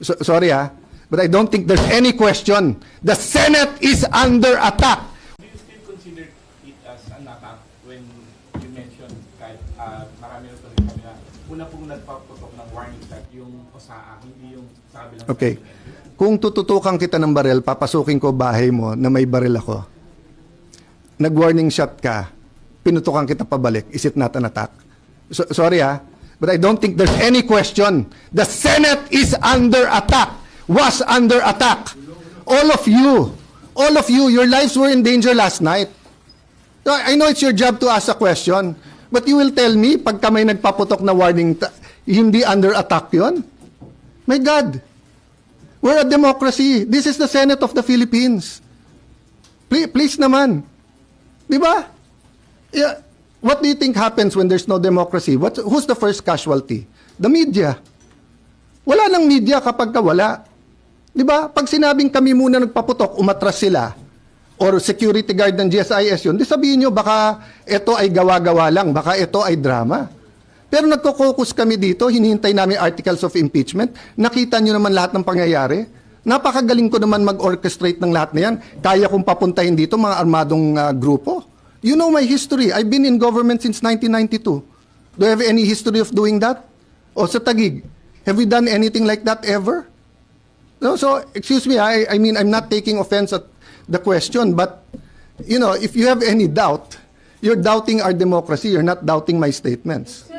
Sorry but I don't think there's any question. The Senate is under attack. Do you still consider it as an attack when you mentioned kahit marami na rin kami na una pong nagpaputok ng warning shot yung OSAA, hindi yung sabi lang. Okay. Kung tututukan kita ng baril, papasukin ko bahay mo na may baril ako. Nag-warning shot ka, pinutukan kita pabalik. Is it not an attack? Sorry but I don't think there's any question. The Senate is under attack. Was under attack. All of you, your lives were in danger last night. I know it's your job to ask a question, but you will tell me, pagka may nagpaputok na warning, hindi under attack yon? My God. We're a democracy. This is the Senate of the Philippines. Please naman. Di ba? Yeah. What do you think happens when there's no democracy? Who's the first casualty? The media. Wala nang media kapag wala. Di ba? Pag sinabing kami muna nagpaputok, umatras sila, or security guard ng GSIS yun, di sabihin nyo, baka ito ay gawa-gawa lang, baka ito ay drama. Pero nagko-focus kami dito, hinihintay namin articles of impeachment, nakita nyo naman lahat ng pangyayari. Napakagaling ko naman mag-orchestrate ng lahat na yan. Kaya kong papuntahin dito mga armadong grupo. You know my history. I've been in government since 1992. Do I have any history of doing that? O sa Taguig, have we done anything like that ever? No, so, excuse me, I mean, I'm not taking offense at the question, but, if you have any doubt, you're doubting our democracy, you're not doubting my statements.